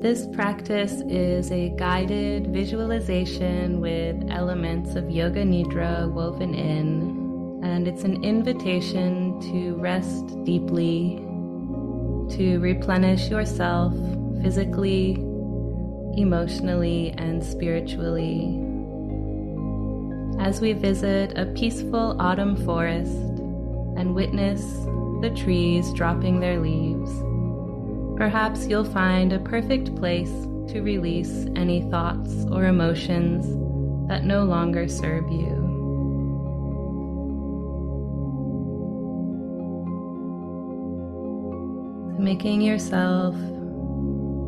This practice is a guided visualization with elements of Yoga Nidra woven in, and it's an invitation to rest deeply, to replenish yourself physically, emotionally, and spiritually. As we visit a peaceful autumn forest and witness the trees dropping their leaves, perhaps you'll find a perfect place to release any thoughts or emotions that no longer serve you. Making yourself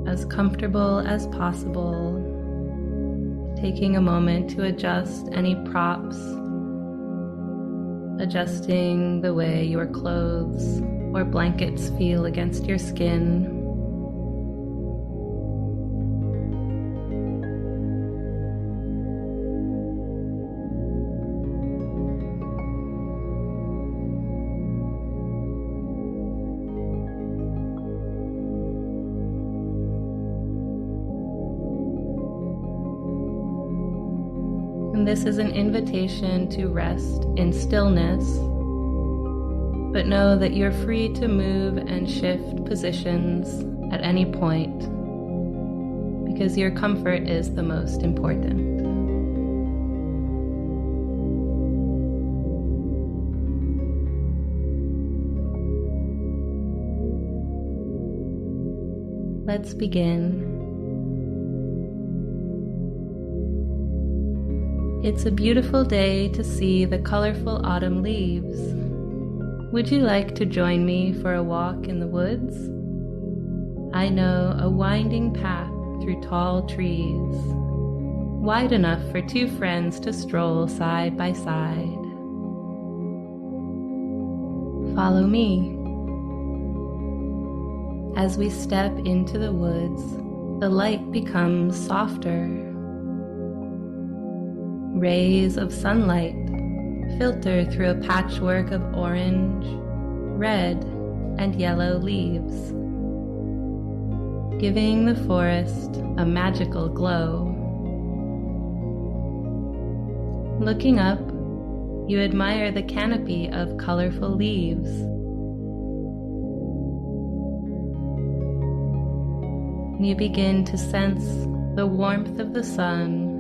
as comfortable as possible, taking a moment to adjust any props, adjusting the way your clothes or blankets feel against your skin. And this is an invitation to rest in stillness, but know that you're free to move and shift positions at any point, because your comfort is the most important. Let's begin. It's a beautiful day to see the colorful autumn leaves. Would you like to join me for a walk in the woods? I know a winding path through tall trees, wide enough for two friends to stroll side by side. Follow me. As we step into the woods, the light becomes softer. Rays of sunlight filter through a patchwork of orange, red, and yellow leaves, giving the forest a magical glow. Looking up, you admire the canopy of colorful leaves. You begin to sense the warmth of the sun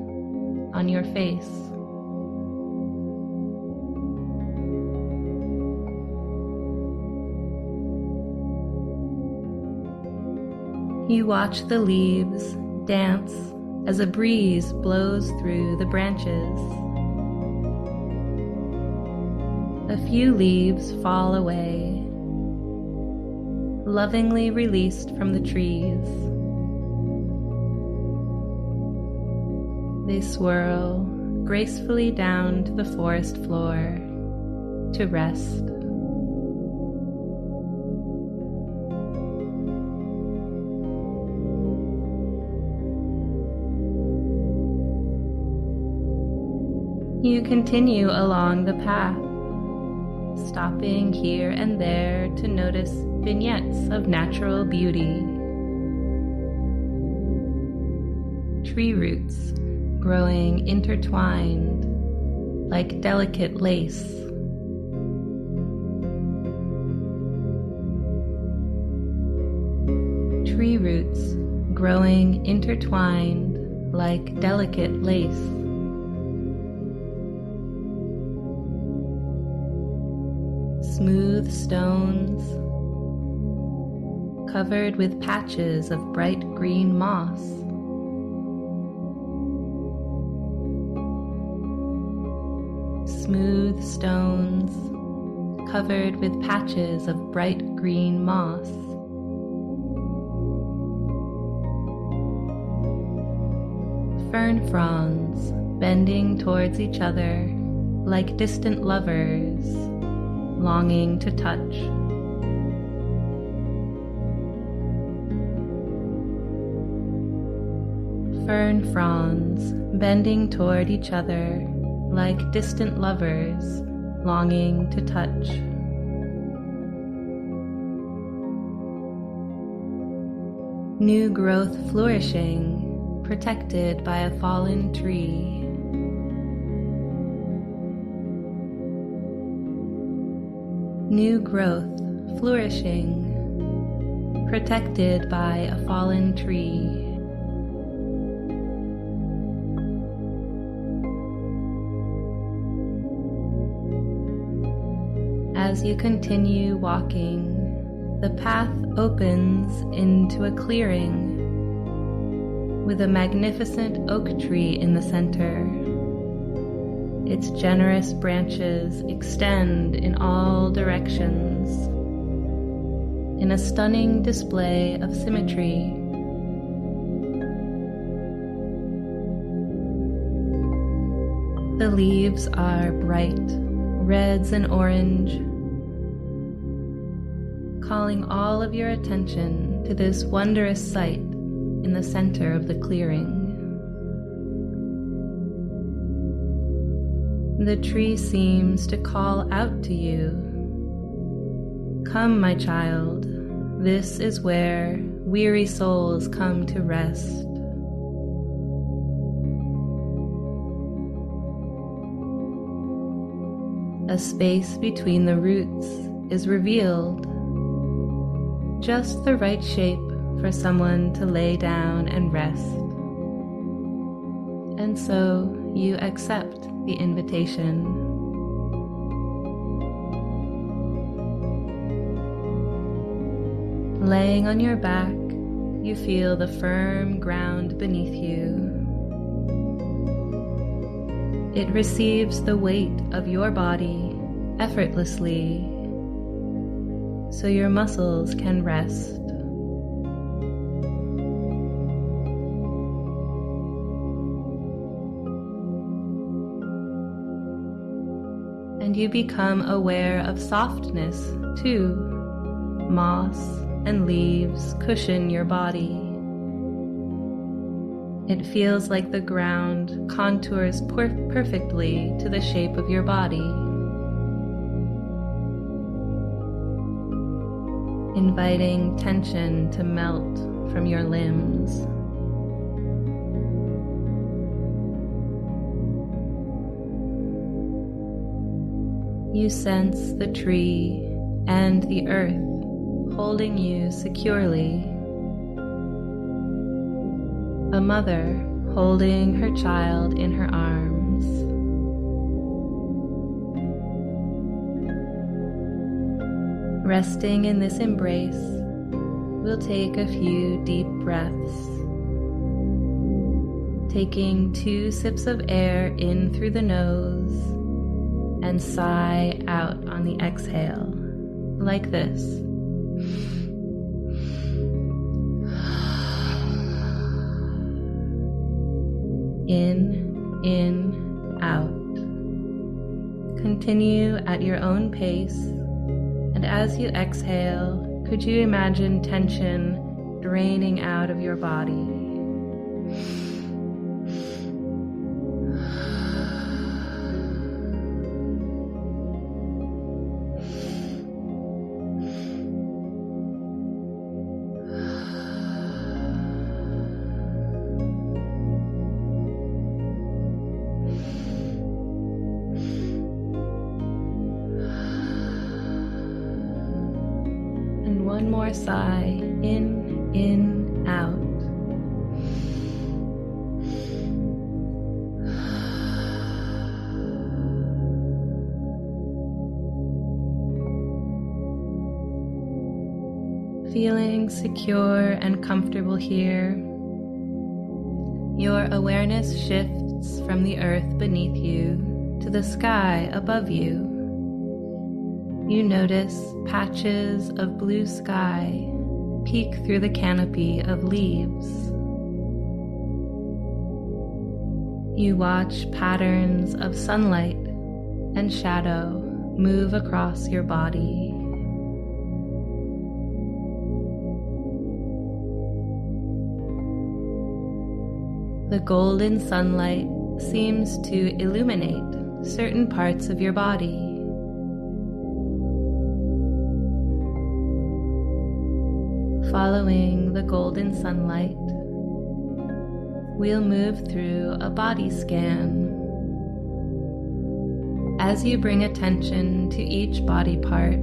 on your face. You watch the leaves dance as a breeze blows through the branches. A few leaves fall away, lovingly released from the trees. They swirl gracefully down to the forest floor to rest. You continue along the path, stopping here and there to notice vignettes of natural beauty. Tree roots growing intertwined like delicate lace. Tree roots growing intertwined like delicate lace. Smooth stones covered with patches of bright green moss. Smooth stones covered with patches of bright green moss. Fern fronds bending towards each other like distant lovers, longing to touch. Fern fronds bending toward each other like distant lovers, longing to touch. New growth flourishing, protected by a fallen tree. New growth flourishing, protected by a fallen tree. As you continue walking, the path opens into a clearing with a magnificent oak tree in the center. Its generous branches extend in all directions in a stunning display of symmetry. The leaves are bright reds and orange, calling all of your attention to this wondrous sight in the center of the clearing. The tree seems to call out to you, "Come, my child, this is where weary souls come to rest." A space between the roots is revealed, just the right shape for someone to lay down and rest. And so you accept the invitation. Laying on your back, you feel the firm ground beneath you. It receives the weight of your body effortlessly, so your muscles can rest. And you become aware of softness too. Moss and leaves cushion your body. It feels like the ground contours perfectly to the shape of your body, inviting tension to melt from your limbs. You sense the tree and the earth holding you securely. A mother holding her child in her arms. Resting in this embrace, we'll take a few deep breaths. Taking 2 sips of air in through the nose and sigh out on the exhale, like this. In, out. Continue at your own pace, and as you exhale, could you imagine tension draining out of your body? One more sigh, in, out. Feeling secure and comfortable here, your awareness shifts from the earth beneath you to the sky above you. You notice patches of blue sky peek through the canopy of leaves. You watch patterns of sunlight and shadow move across your body. The golden sunlight seems to illuminate certain parts of your body. Following the golden sunlight, we'll move through a body scan. As you bring attention to each body part,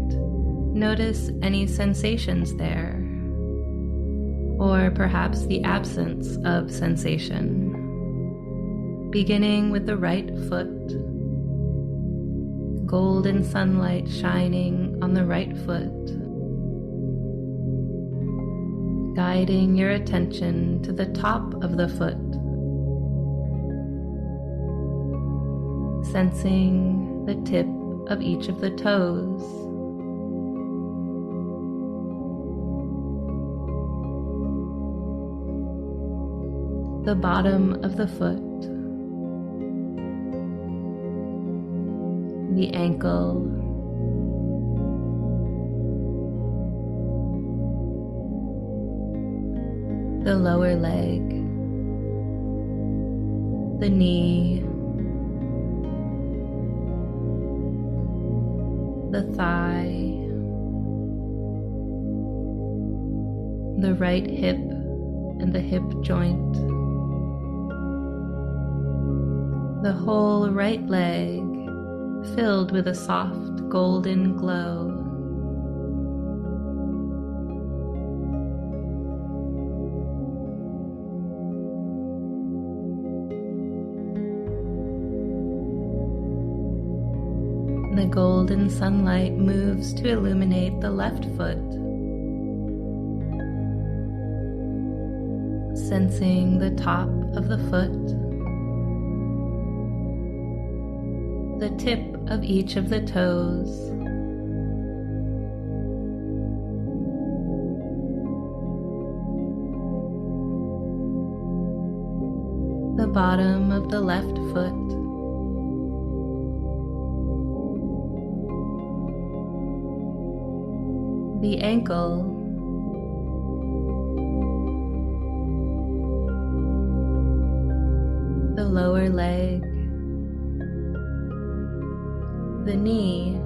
notice any sensations there, or perhaps the absence of sensation. Beginning with the right foot, golden sunlight shining on the right foot, guiding your attention to the top of the foot, sensing the tip of each of the toes, the bottom of the foot, the ankle, the lower leg, the knee, the thigh, the right hip and the hip joint, the whole right leg filled with a soft golden glow. The golden sunlight moves to illuminate the left foot, sensing the top of the foot, the tip of each of the toes, the bottom of the left foot, the ankle, the lower leg, the knee,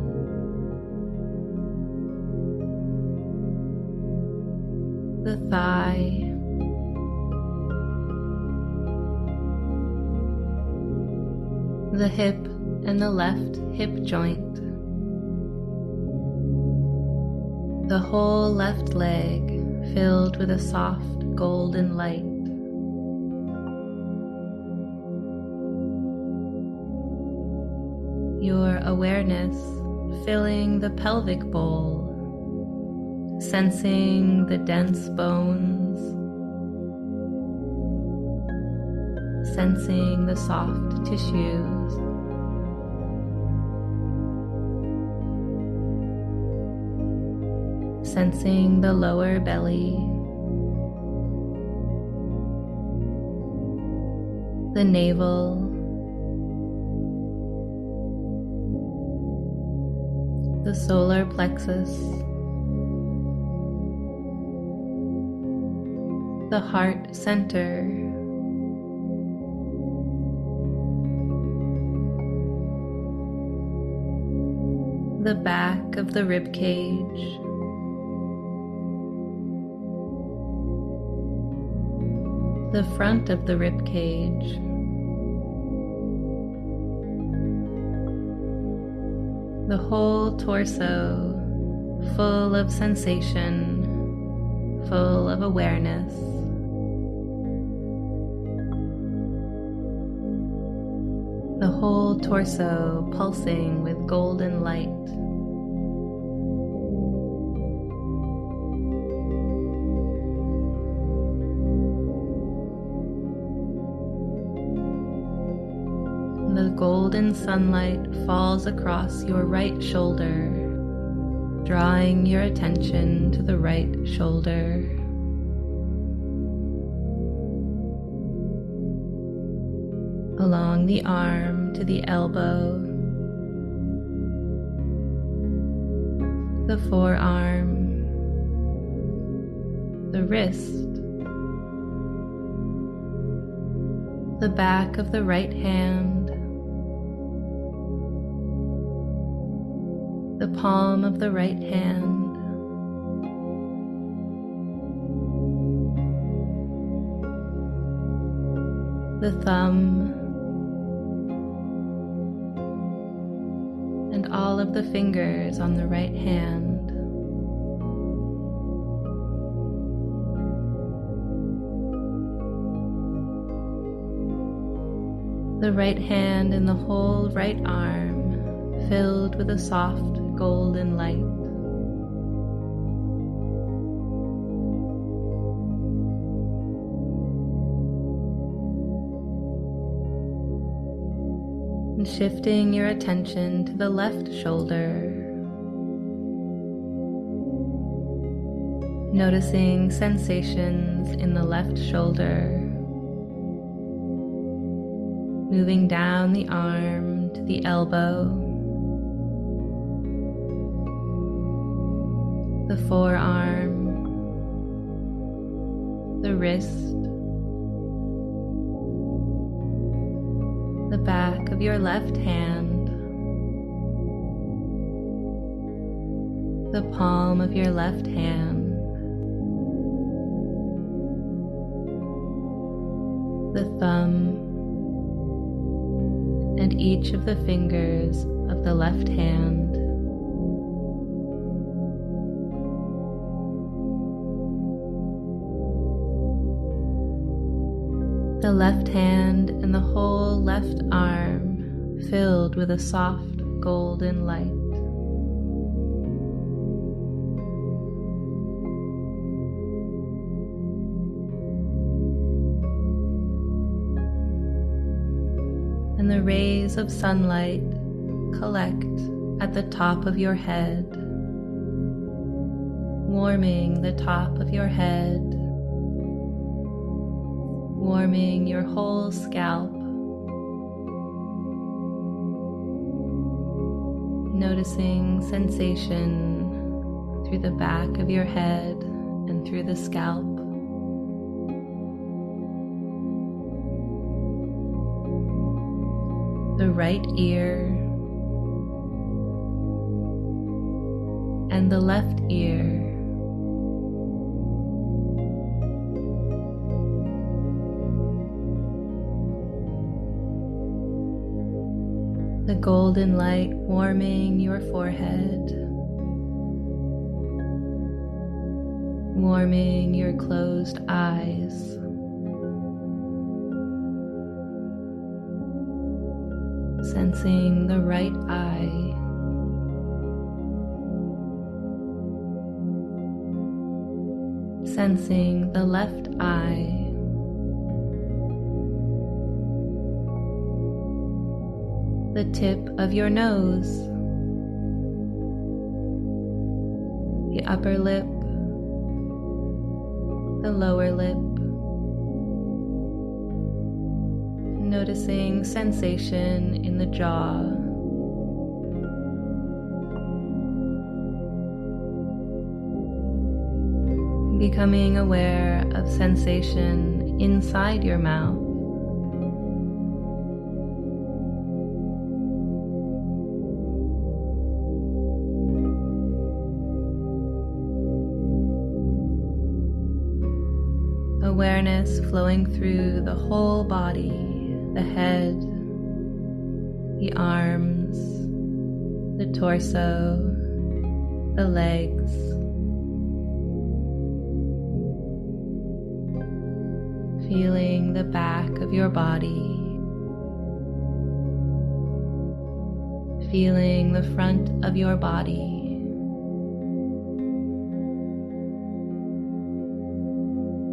the thigh, the hip and the left hip joint, the whole left leg filled with a soft golden light. Your awareness filling the pelvic bowl, sensing the dense bones, sensing the soft tissues, sensing the lower belly, the navel, the solar plexus, the heart center, the back of the rib cage, the front of the rib cage, the whole torso full of sensation, full of awareness. The whole torso pulsing with golden light. The golden sunlight falls across your right shoulder, drawing your attention to the right shoulder. Along the arm to the elbow, the forearm, the wrist, the back of the right hand, the palm of the right hand, the thumb, and all of the fingers on the right hand. The right hand and the whole right arm filled with a soft golden light. And shifting your attention to the left shoulder, noticing sensations in the left shoulder, moving down the arm to the elbow, the forearm, the wrist, the back of your left hand, the palm of your left hand, the thumb, and each of the fingers of the left hand. The left hand and the whole left arm filled with a soft golden light. And the rays of sunlight collect at the top of your head, warming the top of your head, warming your whole scalp, noticing sensation through the back of your head and through the scalp. The right ear and the left ear, the golden light warming your forehead, warming your closed eyes. Sensing the right eye, sensing the left eye, the tip of your nose, the upper lip, the lower lip, noticing sensation in the jaw, becoming aware of sensation inside your mouth, awareness flowing through the whole body, the head, the arms, the torso, the legs, feeling the back of your body, feeling the front of your body,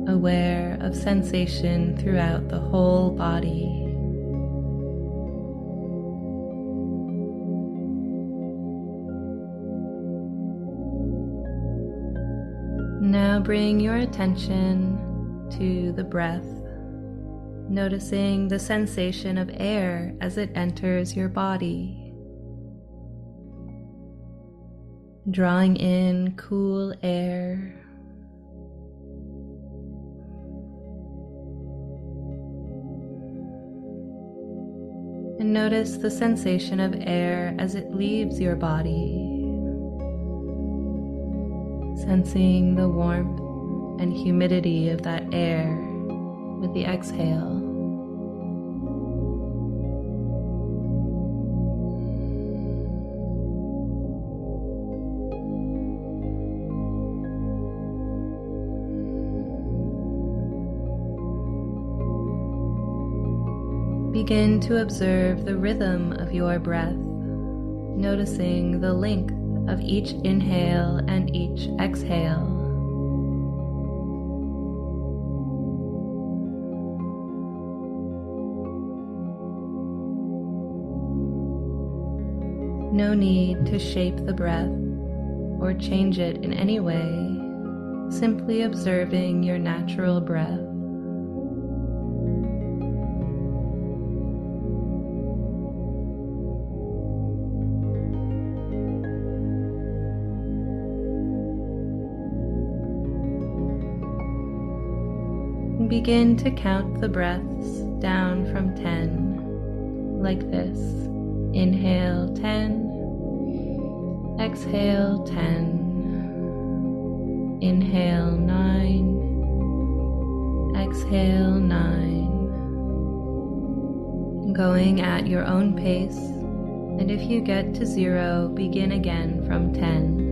aware of sensation throughout the whole body. Now bring your attention to the breath, noticing the sensation of air as it enters your body. Drawing in cool air, and notice the sensation of air as it leaves your body. Sensing the warmth and humidity of that air with the exhale. Begin to observe the rhythm of your breath, noticing the length of each inhale and each exhale. No need to shape the breath or change it in any way, simply observing your natural breath. Begin to count the breaths down from 10, like this. Inhale 10, exhale 10, inhale 9, exhale 9. Going at your own pace, and if you get to 0, begin again from 10.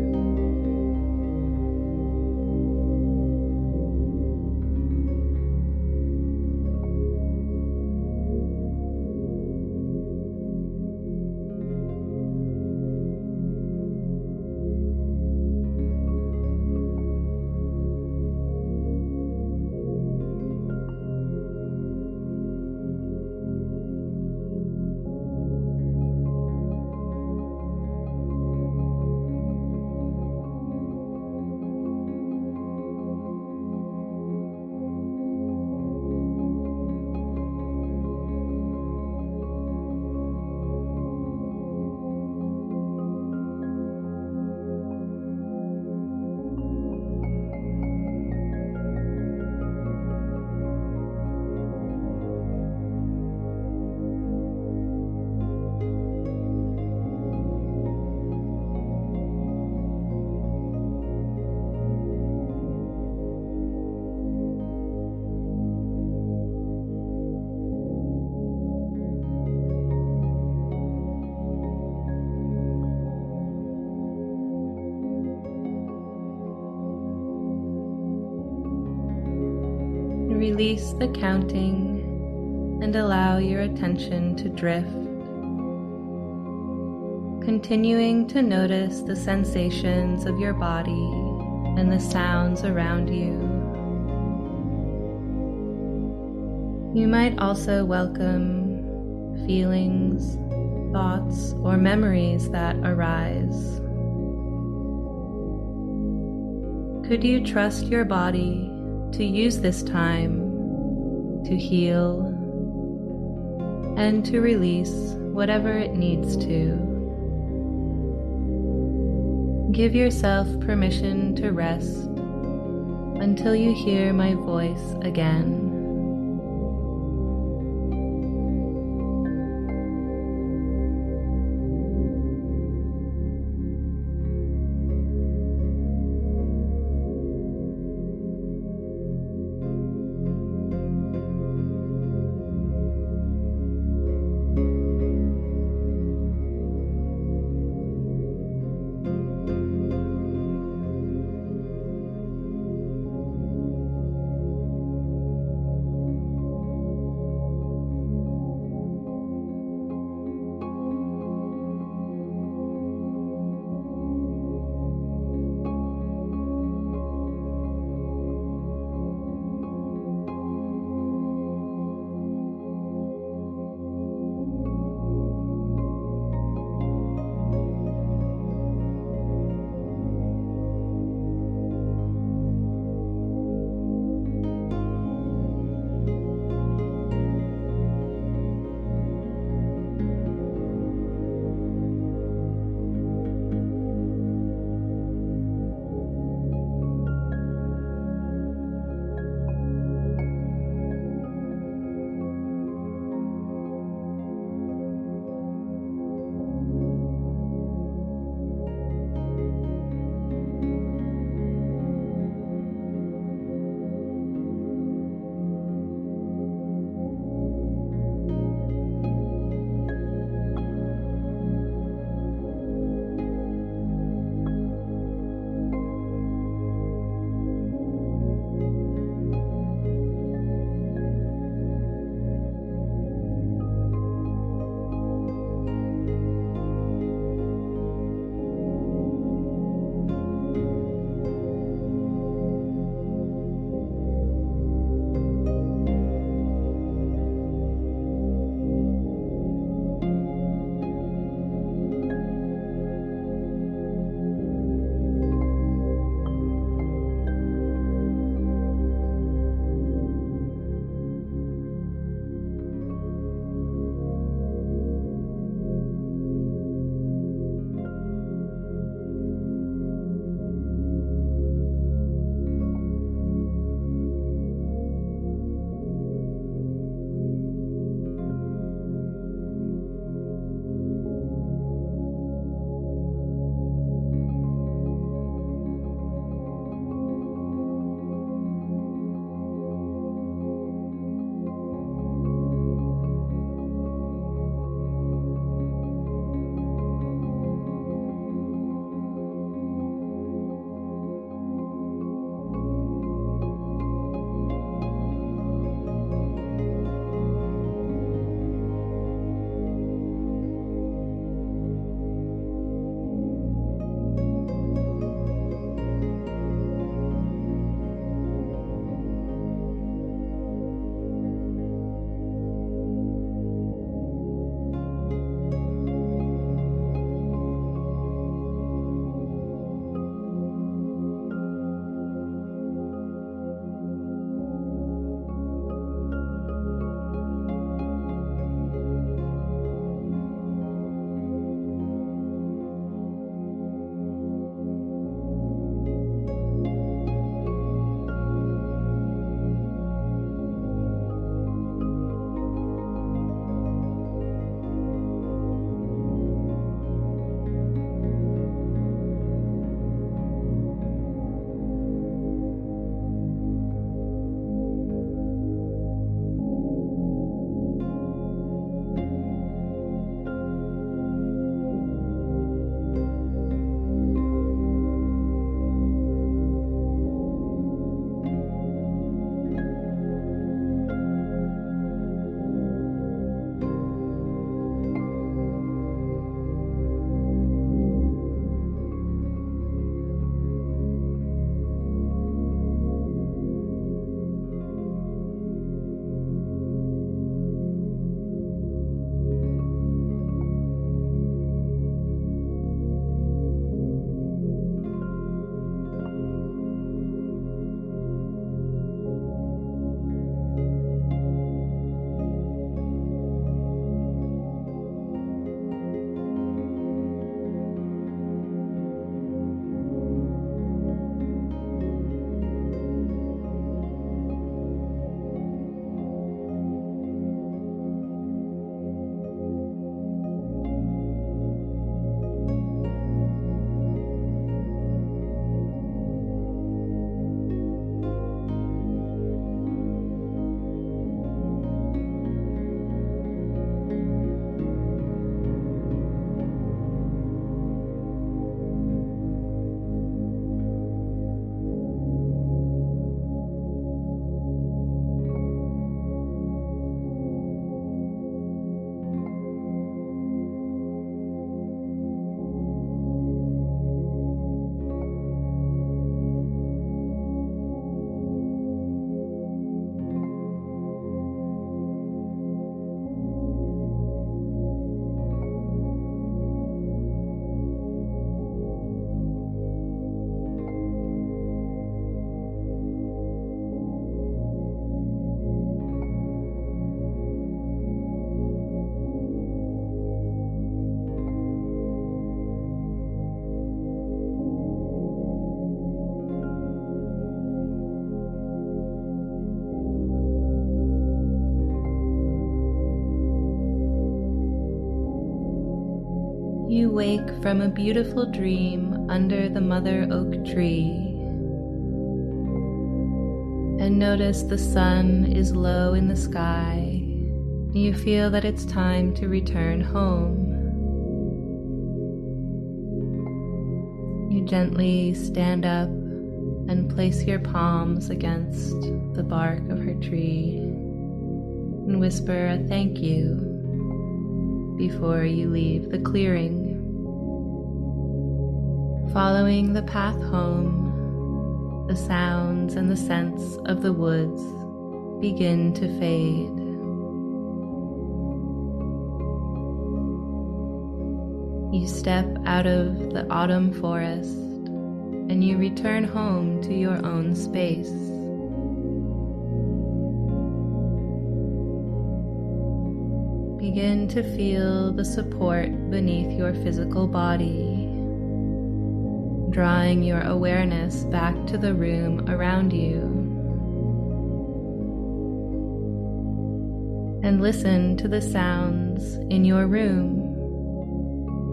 Release the counting and allow your attention to drift, continuing to notice the sensations of your body and the sounds around you. You might also welcome feelings, thoughts, or memories that arise. Could you trust your body to use this time to heal and to release whatever it needs to? Give yourself permission to rest until you hear my voice again. wake from a beautiful dream under the mother oak tree. And notice the sun is low in the sky. You feel that it's time to return home. You gently stand up and place your palms against the bark of her tree and whisper a thank you before you leave the clearing. Following the path home, the sounds and the scents of the woods begin to fade. You step out of the autumn forest and you return home to your own space. Begin to feel the support beneath your physical body, drawing your awareness back to the room around you. And listen to the sounds in your room.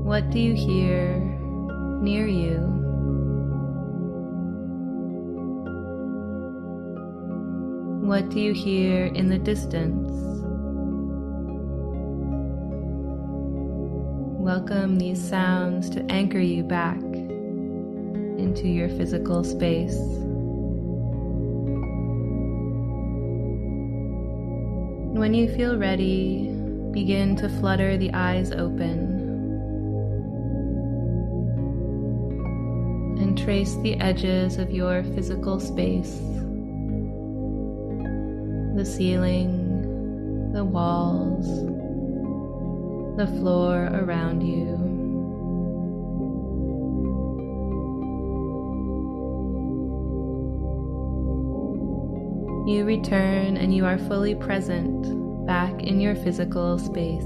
What do you hear near you? What do you hear in the distance? Welcome these sounds to anchor you back into your physical space. When you feel ready, begin to flutter the eyes open and trace the edges of your physical space, the ceiling, the walls, the floor around you. You return and you are fully present back in your physical space.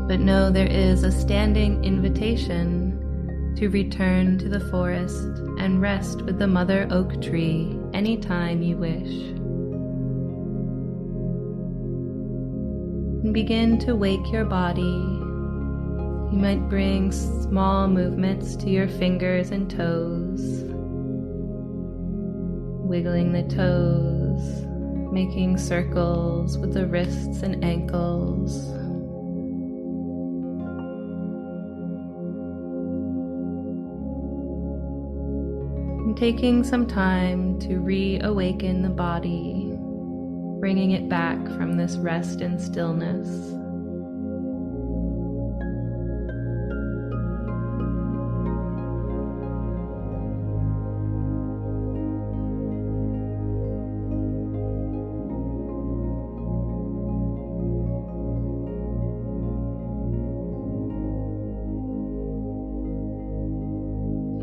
But know there is a standing invitation to return to the forest and rest with the mother oak tree anytime you wish. And begin to wake your body. You might bring small movements to your fingers and toes, wiggling the toes, making circles with the wrists and ankles. And taking some time to reawaken the body, bringing it back from this rest and stillness.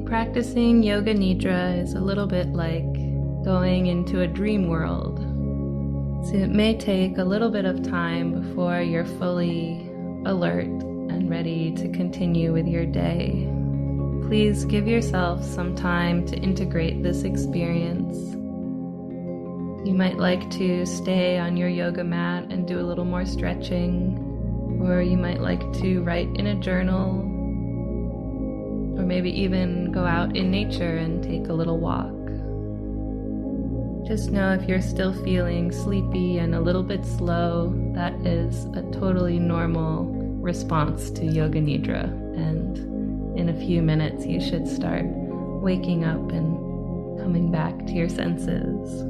Practicing Yoga Nidra is a little bit like going into a dream world. So it may take a little bit of time before you're fully alert and ready to continue with your day. Please give yourself some time to integrate this experience. You might like to stay on your yoga mat and do a little more stretching, or you might like to write in a journal, or maybe even go out in nature and take a little walk. Just know if you're still feeling sleepy and a little bit slow, that is a totally normal response to Yoga Nidra. And in a few minutes, you should start waking up and coming back to your senses.